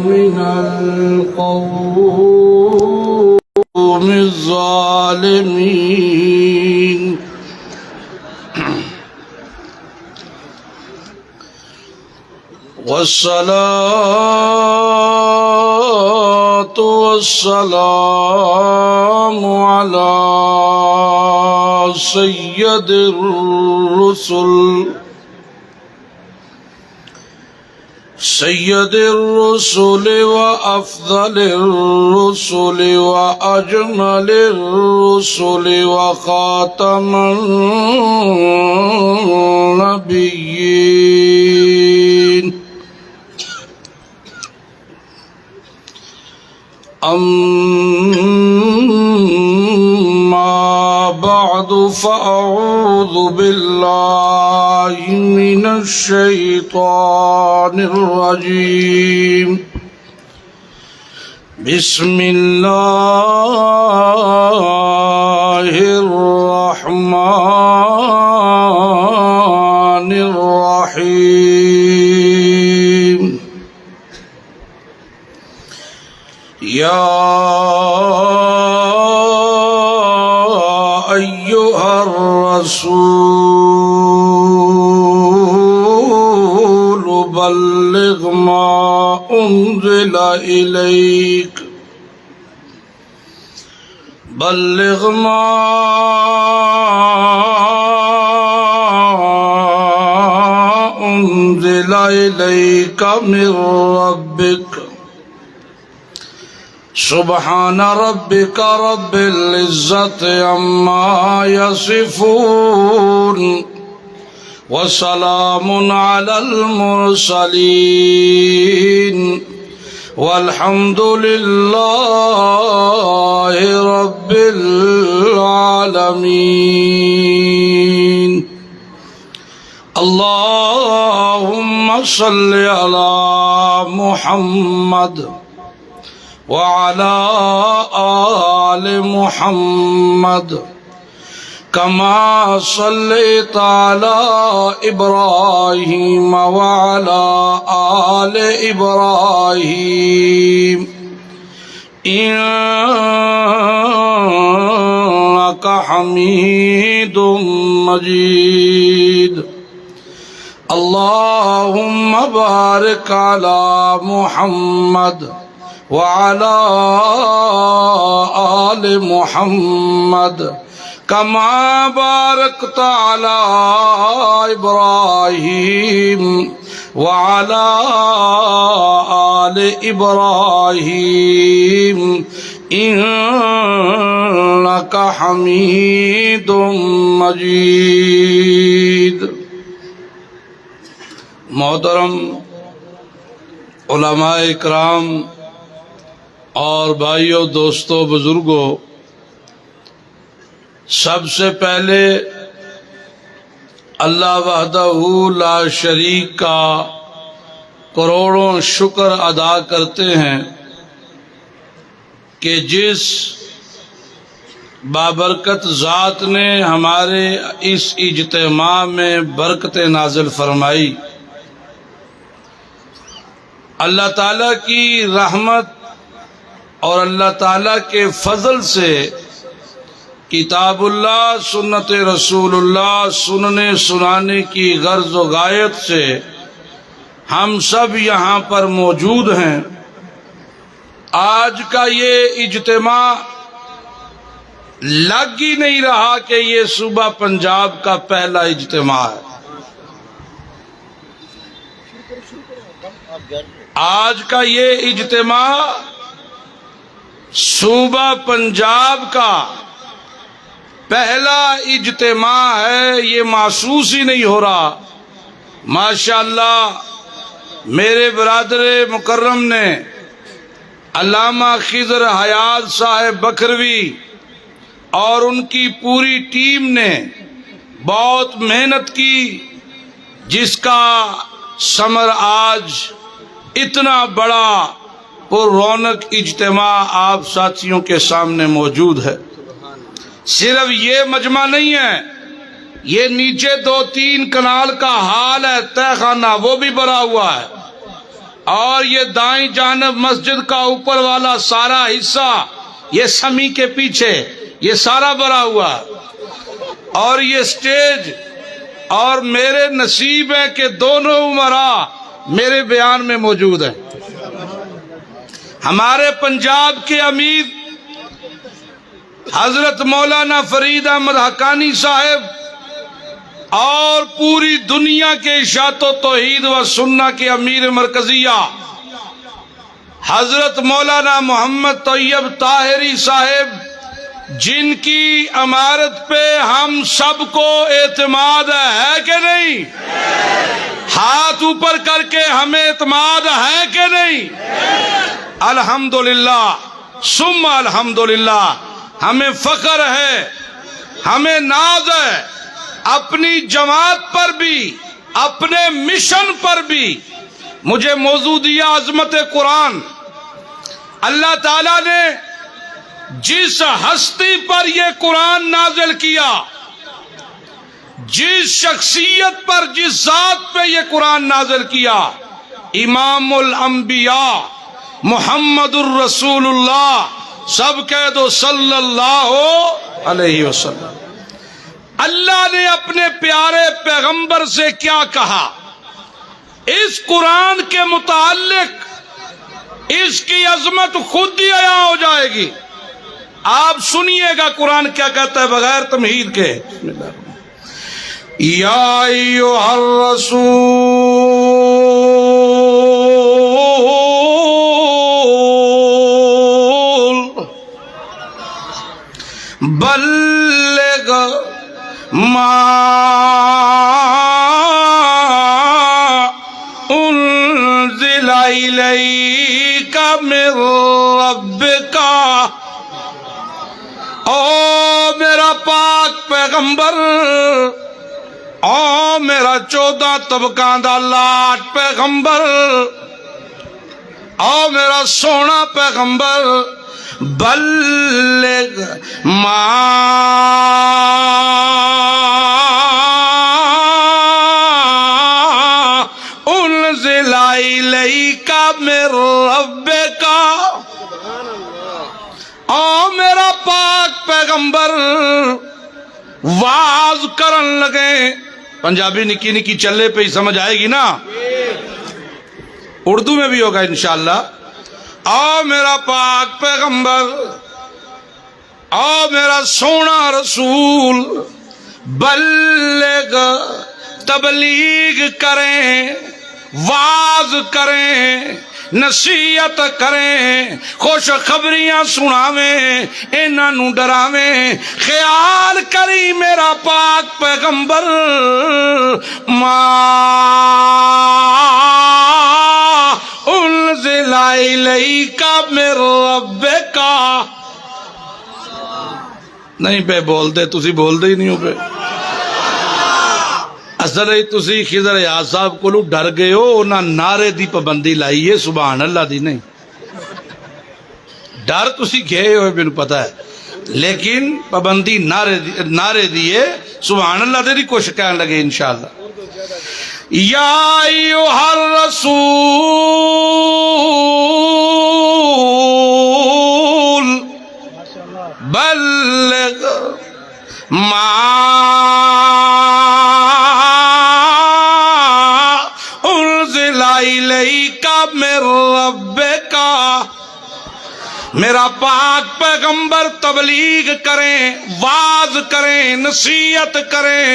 من القوم الظالمين والصلاة والسلام على سيد الرسل وأفضل الرسل وأجمل الرسل وخاتم النبيين أما بعد فأعوذ بالله من الشيطان الرجيم بسم الله الرحمن الرحيم يا أيها الرسول بلغ ما أنزل إليك من ربك سبحان ربك رب العزة عما يصفون وسلام على المرسلين والحمد لله رب العالمين اللهم صل على محمد وعلى آل محمد كما صليت على إبراهيم وعلى آل إبراهيم إنك حميد مجيد اللهم بارك على محمد وعلى آل محمد كما باركت على إبراهيم وعلى آل إبراهيم إنك حميد مجيد محترم علماء اکرام اور بھائیوں، دوستوں، بزرگوں، سب سے پہلے اللہ وحدہ لا شریک کا کروڑوں شکر ادا کرتے ہیں کہ جس بابرکت ذات نے ہمارے اس اجتماع میں برکت نازل فرمائی۔ اللہ تعالیٰ کی رحمت اور اللہ تعالیٰ کے فضل سے کتاب اللہ، سنت رسول اللہ سننے سنانے کی غرض و غایت سے ہم سب یہاں پر موجود ہیں۔ آج کا یہ اجتماع لگ ہی نہیں رہا کہ یہ صوبہ پنجاب کا پہلا اجتماع ہے۔ آج کا یہ اجتماع صوبہ پنجاب کا پہلا اجتماع ہے، یہ محسوس ہی نہیں ہو رہا۔ ماشاءاللہ میرے برادر مکرم نے، علامہ خضر حیات صاحب بکھروی اور ان کی پوری ٹیم نے بہت محنت کی، جس کا ثمر آج اتنا بڑا پر رونق اجتماع آپ ساتھیوں کے سامنے موجود ہے۔ صرف یہ مجمع نہیں ہے یہ نیچے 2-3 کنال کا حال ہے تہ خانہ، وہ بھی بھرا ہوا ہے، اور یہ دائیں جانب مسجد کا اوپر والا سارا حصہ یہ سمی کے پیچھے یہ سارا بھرا ہوا ہے، اور یہ سٹیج، اور میرے نصیب ہے کہ دونوں عمراء میرے بیان میں موجود ہیں۔ ہمارے پنجاب کے امیر حضرت مولانا فرید احمد حقانی صاحب اور پوری دنیا کے اشاعت و توحید و سنہ کے امیر مرکزیہ حضرت مولانا محمد طیب طاہری صاحب، جن کی امارت پہ ہم سب کو اعتماد ہے کہ نہیں؟ ہاتھ اوپر کر کے ہمیں اعتماد ہے کہ نہیں؟ الحمدللہ ثم الحمدللہ، ہمیں فخر ہے، ہمیں ناز ہے اپنی جماعت پر بھی، اپنے مشن پر بھی۔ مجھے موضوع دیا عظمت قرآن۔ اللہ تعالیٰ نے جس ہستی پر یہ قرآن نازل کیا، جس شخصیت پر، جس ذات پہ یہ قرآن نازل کیا، امام الانبیاء محمد الرسول اللہ، سب کہہ دو صلی اللہ علیہ وسلم۔ اللہ نے اپنے پیارے پیغمبر سے کیا کہا اس قرآن کے متعلق؟ اس کی عظمت خود ہی عیاں ہو جائے گی۔ آپ سنیے گا قرآن کیا کہتا ہے بغیر تمہید کے۔ بسم اللہ الرحمن الرحیم۔ یا ایھا الرسول بلغ ما انزل الیک من ربک۔ او میرا پاک پیغمبر، او میرا 14 طبقاں دا لاٹ پیغمبر، او میرا سونا پیغمبر، بلغ ما انزل الیک من ربک۔ او میرا پاک پیغمبر واز کرن لگے، پنجابی نکی نکی چلے پہ ہی سمجھ آئے گی نا، اردو میں بھی ہوگا انشاءاللہ۔ او میرا پاک پیغمبر، او میرا سونا رسول، بلغ، تبلیغ کریں، واز کریں، نصیحت کریں، خوشخبریاں سناویں، انہاں نوں ڈراویں۔ خیال کری میرا پاک پیغمبر ما انزل الیک من ربک۔ نہیں پہ بول دے، تسی بول دے ہی نہیں ہو پہ۔ اصل ہی تسی خضر یاز صاحب کو ڈر گئے ہو، انہاں نعرے دی پابندی لائی ہے سبحان اللہ دی نہیں۔ ڈر تسی گئے ہوئے مینوں پتہ ہے، لیکن پابندی نعرے دیے سبحان اللہ دے دی کوشش کہنے لگے انشاءاللہ۔ یا ایھا الرسول بلغ ما انزل الیک من ربک۔ میرا پاک پیغمبر تبلیغ کریں، واز کریں، نصیحت کریں۔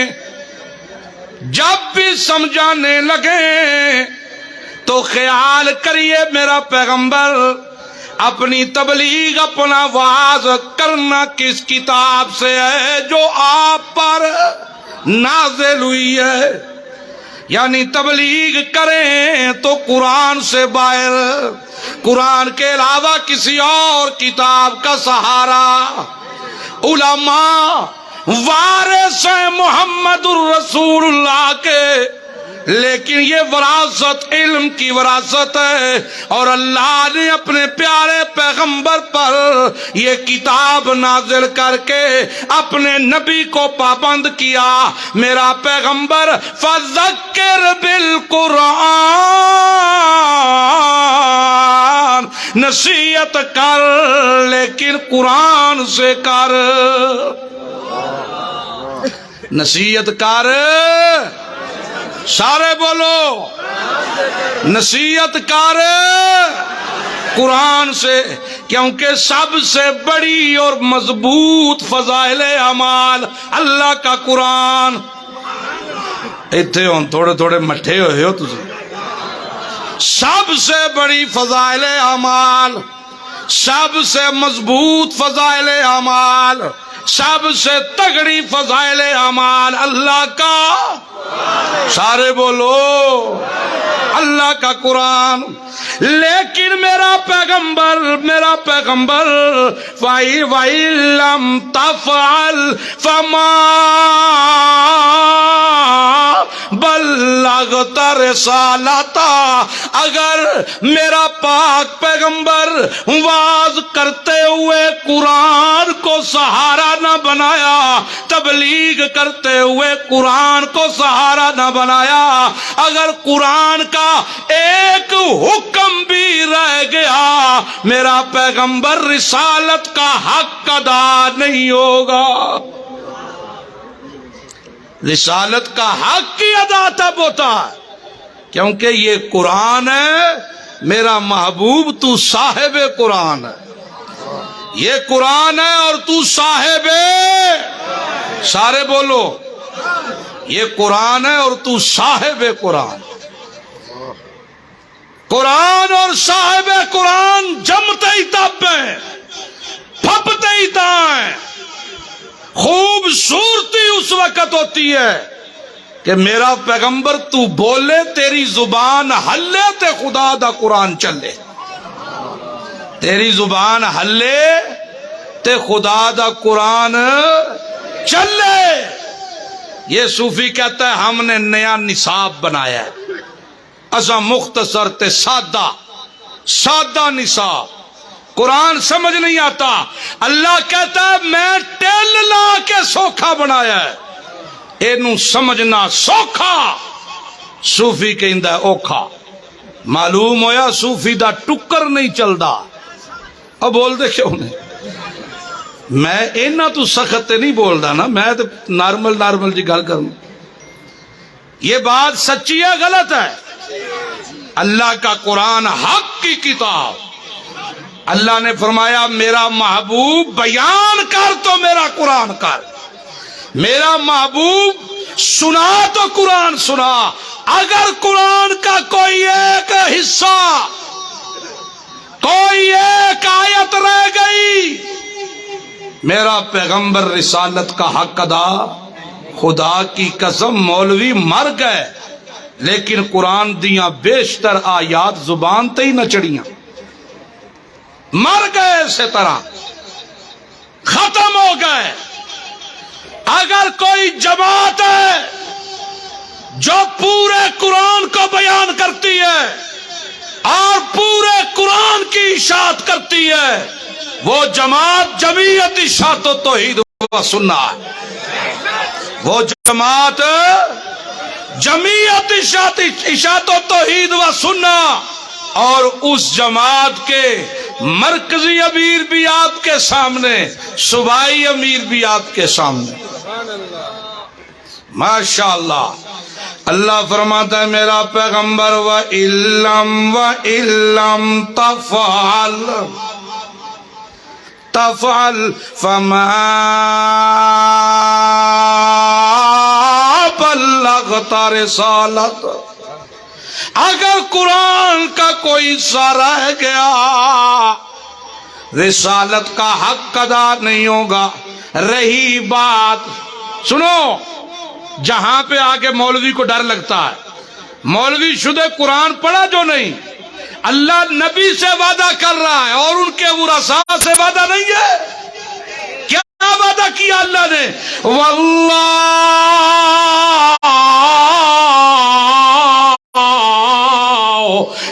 جب بھی سمجھانے لگے تو خیال کریے میرا پیغمبر اپنی تبلیغ، اپنا واز کرنا کس کتاب سے ہے جو آپ پر نازل ہوئی ہے۔ یعنی تبلیغ کریں تو قرآن سے باہر، قرآن کے علاوہ کسی اور کتاب کا سہارا۔ علماء وارث ہیں محمد الرسول اللہ کے، لیکن یہ وراثت علم کی وراثت ہے، اور اللہ نے اپنے پیارے پیغمبر پر یہ کتاب نازل کر کے اپنے نبی کو پابند کیا۔ میرا پیغمبر فذکر بالقرآن، نصیحت کر لیکن قرآن سے کر، نصیحت کر، سارے بولو نصیحت کر قرآن سے، کیونکہ سب سے بڑی اور مضبوط فضائل اعمال اللہ کا قرآن۔ اتھے ہون تھوڑے تھوڑے مٹھے ہوئے ہو تجھے۔ سب سے بڑی فضائل اعمال، سب سے مضبوط فضائل اعمال، سب سے تگڑی فضائل اعمال اللہ کا، سارے بولو اللہ کا قرآن۔ لیکن میرا پیغمبر وَإِلَّمْ تَفْعَلْ فَمَا بَلَّغْتَ رِسَالَتَهُ، اگر میرا پاک پیغمبر واز کرتے ہوئے قرآن کو سہارا نہ بنایا، تبلیغ کرتے ہوئے قرآن کو سہارا نہ بنایا، اگر قرآن کا ایک حکم بھی رہ گیا، میرا پیغمبر رسالت کا حق ادا نہیں ہوگا۔ رسالت کا حق کی ادا تب ہوتا ہے کیونکہ یہ قرآن ہے، میرا محبوب تو صاحب قرآن ہے، یہ قرآن ہے اور تو صاحب، سارے بولو یہ قرآن ہے اور تو صاحب قرآن۔ قرآن اور صاحب قرآن جمتے ہی تب ہیں، پھپتے ہی تائیں۔ خوبصورتی اس وقت ہوتی ہے کہ میرا پیغمبر تو بولے، تیری زبان ہلے تے خدا دا قرآن چلے، تیری زبان ہلے تے خدا دا قرآن چلے۔ یہ صوفی کہتا ہے ہم نے نیا نصاب بنایا ہے، اسا مختصر تے سادہ نصاب، قرآن سمجھ نہیں آتا۔ اللہ کہتا ہے میں ٹیل لا کے سوکھا بنایا ہے، اینو سمجھنا سوکھا، صوفی کہندا ہے اوکھا۔ معلوم ہویا صوفی دا ٹکر نہیں چلدا۔ اب بول دے کیوں نہیں؟ میں اینا تو سخت نہیں بول دا نا، میں تو نارمل جی گل کروں۔ یہ بات سچی ہے غلط ہے؟ اللہ کا قرآن حق کی کتاب، اللہ نے فرمایا میرا محبوب بیان کر تو میرا قرآن کر، میرا محبوب سنا تو قرآن سنا۔ اگر قرآن کا کوئی ایک حصہ، کوئی ایک آیت رہ گئی، میرا پیغمبر رسالت کا حق ادا، خدا کی قسم مولوی مر گئے لیکن قرآن دیاں بیشتر آیات زبان تے ہی نہ چڑیاں، مر گئے اسی طرح، ختم ہو گئے۔ اگر کوئی جماعت ہے جو پورے قرآن کو بیان کرتی ہے اور پورے قرآن کی اشاعت کرتی ہے، وہ جماعت جمعیت اشاعت و توحید و سنہ ہے۔ وہ جماعت جمعیت اشاعت و توحید و سنہ، اور اس جماعت کے مرکزی امیر بھی آپ کے سامنے، صوبائی امیر بھی آپ کے سامنے۔ ماشاءاللہ اللہ فرماتا ہے میرا پیغمبر وَإِلَّمْ تَفْعَلْ فَمَا بَلَّغْتَ رِسَالَتَهُ، اگر قرآن کا کوئی حصہ رہ گیا رسالت کا حق ادا نہیں ہوگا۔ رہی بات، سنو، جہاں پہ آگے مولوی کو ڈر لگتا ہے، مولوی شدہ قرآن پڑھا جو نہیں، اللہ نبی سے وعدہ کر رہا ہے اور ان کے ورثاء سے وعدہ نہیں ہے۔ کیا وعدہ کیا اللہ نے؟ واللہ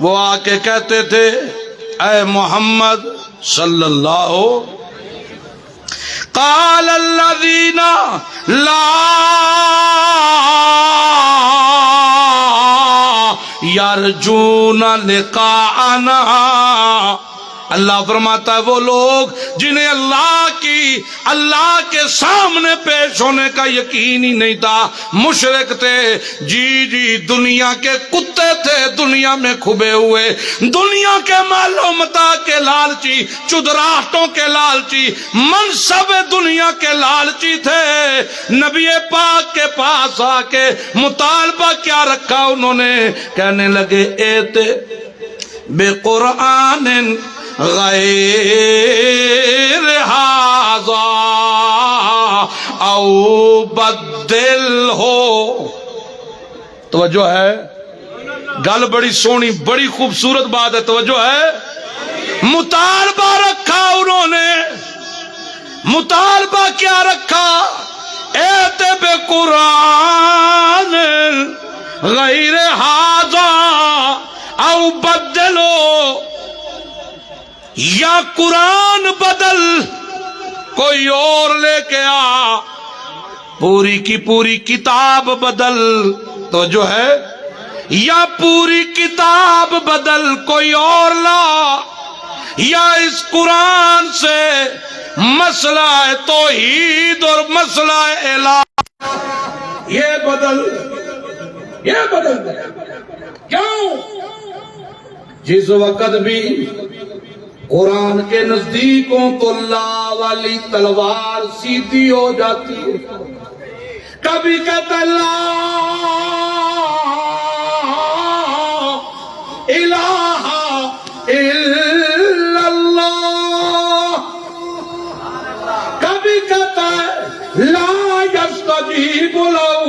وہ آ کے کہتے تھے اے محمد صلی اللہ قال الذین لا یرجون لقاءنا، اللہ فرماتا ہے وہ لوگ جنہیں اللہ کے سامنے پیش ہونے کا یقین ہی نہیں تھا، مشرک تھے، جی دنیا کے کتے تھے، دنیا میں کھبے ہوئے، دنیا کے مال و متاع کے لالچی، چدراہٹوں کے لالچی، منصب دنیا کے لالچی تھے۔ نبی پاک کے پاس آ کے مطالبہ کیا رکھا انہوں نے؟ کہنے لگے ایتے بے قرآن غیر ھذا او بدل ہو۔ توجہ ہے، گل بڑی سونی بڑی خوبصورت بات ہے، توجہ ہے۔ مطالبہ رکھا انہوں نے، مطالبہ کیا رکھا؟ ایتے بے قرآن غیر ھذا او بدلو، یا قرآن بدل کوئی اور لے کے آ، پوری کی پوری کتاب بدل، تو جو ہے یا پوری کتاب بدل کوئی اور لا، یا اس قرآن سے مسئلہ توحید اور مسئلہ الہ یہ بدل دے۔ کیوں؟ جس وقت بھی قرآن کے نزدیک ہوں تو لا والی تلوار سیدھی ہو جاتی ہے، کبھی کہتا لا الہ الا اللہ، کبھی کہتا ہے لا یستجیب لہ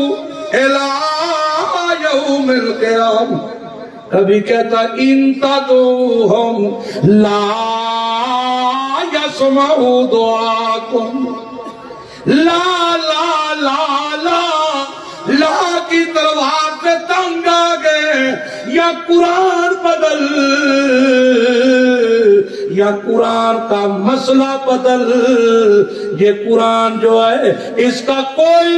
الی یوم القیامہ، کبھی کہتا ان تدعوہم لا یسمعوا دعاکم، لا لا لا لا لا کی تلوار سے تنگ آ گئے، یا قرآن بدل، یا قرآن کا مسئلہ بدل۔ یہ قرآن جو ہے اس کا کوئی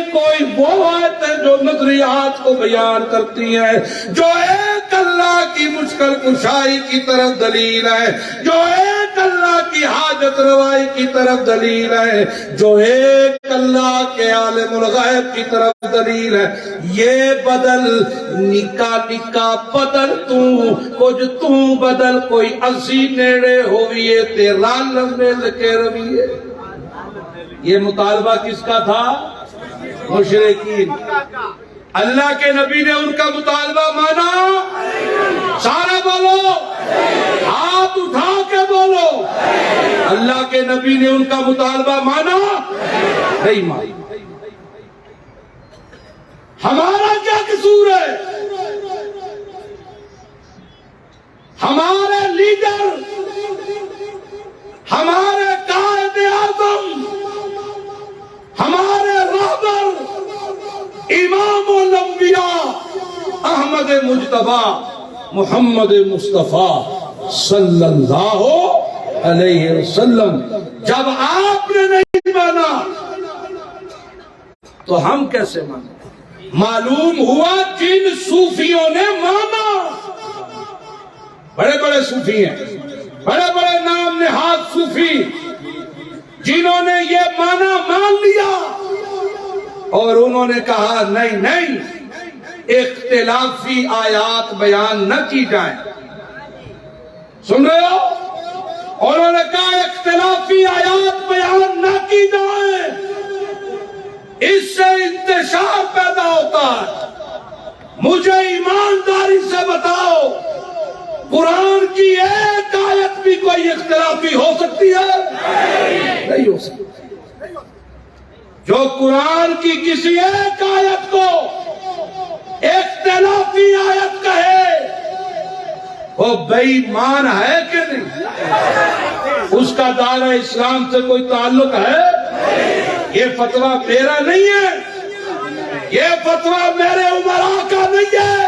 وہ آیت ہے جو نظریات کو بیان کرتی ہے، جو ایک اللہ کی مشکل کشائی کی طرف دلیل ہے، جو ایک اللہ کی حاجت روائی کی طرف دلیل ہے، جو ایک اللہ کے عالم الغیب کی طرف دلیل ہے۔ یہ بدل نکا بدل کچھ بدل کوئی اسی نیڑے ہوئیے تیرا لمبے لکے رویے۔ یہ مطالبہ کس کا تھا؟ مشرکین۔ اللہ کے نبی نے ان کا مطالبہ مانا؟ سارا بولو، ہاتھ اٹھا کے بولو۔ اللہ کے نبی نے ان کا مطالبہ مانا؟ نہیں مانا۔ ہمارا کیا قصور ہے؟ ہمارے لیڈر، ہمارے قائد اعظم، ہمارے رہبر امام الانبیاء احمد مجتبی محمد مصطفیٰ صلی اللہ علیہ وسلم، جب آپ نے نہیں مانا تو ہم کیسے مانیں؟ معلوم ہوا جن صوفیوں نے مانا، بڑے بڑے صوفی ہیں، بڑے بڑے نام نہاد صوفی، جنہوں نے یہ مانا مان لیا اور انہوں نے کہا نہیں اختلافی آیات بیان نہ کی جائیں۔ سن رہے ہو؟ انہوں نے کہا اختلافی آیات بیان نہ کی جائیں، اس سے انتشار پیدا ہوتا ہے۔ مجھے ایمانداری سے بتاؤ، قرآن کی ایک آیت بھی کوئی اختلافی ہو سکتی ہے؟ نہیں ہو سکتی۔ جو قرآن کی کسی ایک آیت کو اختلافی آیت کہے وہ بے ایمان ہے کہ نہیں؟ اس کا دائرہ اسلام سے کوئی تعلق ہے؟ یہ فتویٰ میرا نہیں ہے، یہ فتویٰ میرے عمراء کا نہیں ہے،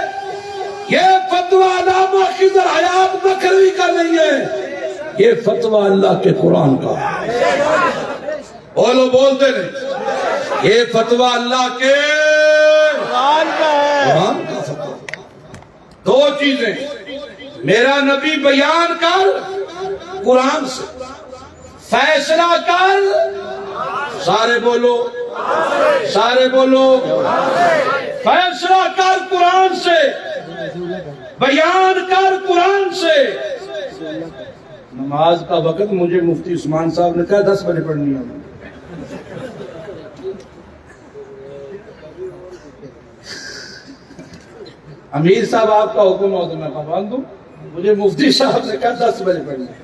یہ فتویٰ علامہ خضر حیات نقوی کا نہیں ہے، یہ فتویٰ اللہ کے قرآن کا ہے۔ بولو، بولتے نہیں، یہ فتویٰ اللہ کے قرآن کا فتویٰ۔ دو چیزیں، میرا نبی بیان کر قرآن سے، فیصلہ کر، سارے بولو، سارے بولو، فیصلہ کر قرآن سے، بیان کر قرآن سے۔ نماز کا وقت مجھے مفتی عثمان صاحب نے کہا 10 بجے پڑھنی ہے۔ امیر صاحب آپ کا حکم ہو تو میں پابند ہوں، مجھے مفتی صاحب نے کہا 10 بجے پڑھنی ہے۔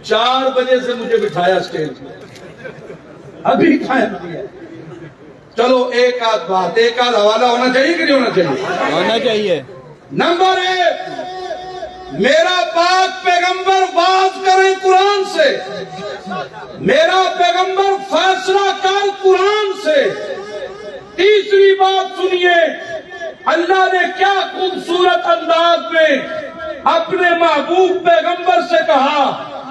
4 بجے سے مجھے بٹھایا اسٹیج پہ، ابھی قائم کیا۔ چلو ایک آدھ بات، ایک آدھ حوالہ ہونا چاہیے کہ نہیں ہونا چاہیے؟ ہونا چاہیے۔ نمبر 1، میرا پاک پیغمبر باز کرے قرآن سے، میرا پیغمبر فیصلہ کر قرآن سے۔ تیسری بات سنیے، اللہ نے کیا خوبصورت انداز میں اپنے محبوب پیغمبر سے کہا،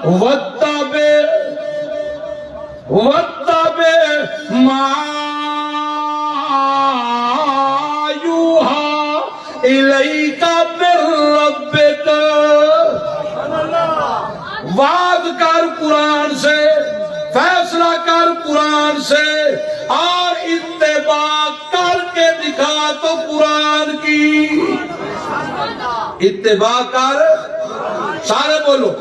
وَاتَّبِعْ مَا يُوحَىٰ إِلَيْكَ مِن رَّبِّكَ۔ وعد کر قرآن سے، فیصلہ کر قرآن سے، اور اتباع کر کے دکھا تو قرآن کی۔ اتباع کر، سارے بولو،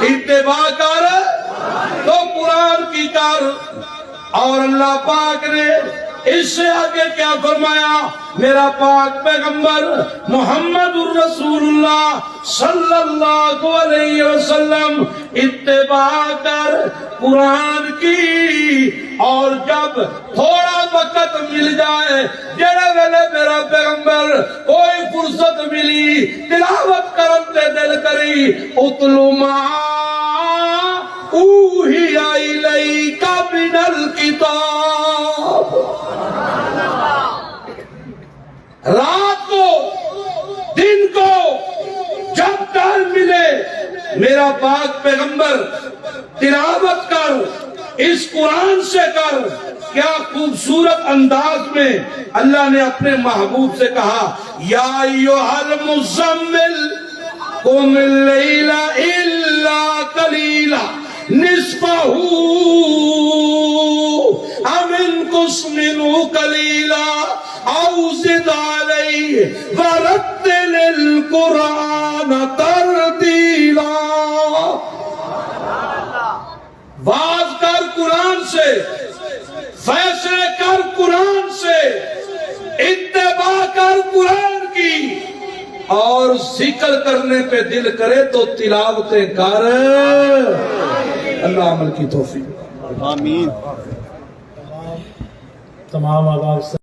اتباع کر تو قرآن کی کر۔ اور اللہ پاک نے اس سے آگے کیا فرمایا؟ میرا پاک پیغمبر محمد الرسول اللہ صلی اللہ علیہ وسلم اتباع کر قرآن کی۔ اور جب تھوڑا وقت مل جائے، جڑے ویلے میرا پیغمبر کوئی فرصت ملی، تلاوت کرتے دل کری، اتلو ما اوحی الیک من الکتاب۔ رات کو، دن کو، جب ٹائم ملے، میرا پاک پیغمبر تلاوت کر، اس قرآن سے کر۔ کیا خوبصورت انداز میں اللہ نے اپنے محبوب سے کہا، یا ایھا المزمل قم اللیل الا قلیلا نصفہ او انقص منہ قلیلا او زد علیہ ورتل القرآن ترتیلا۔ باز کر قرآن سے، فیصلے کر قرآن سے، اتباع کر قرآن کی، اور ذکر کرنے پہ دل کرے تو تلاوتیں کر۔ اللہ عمل کی توفیق۔ آمین۔ تمام آباد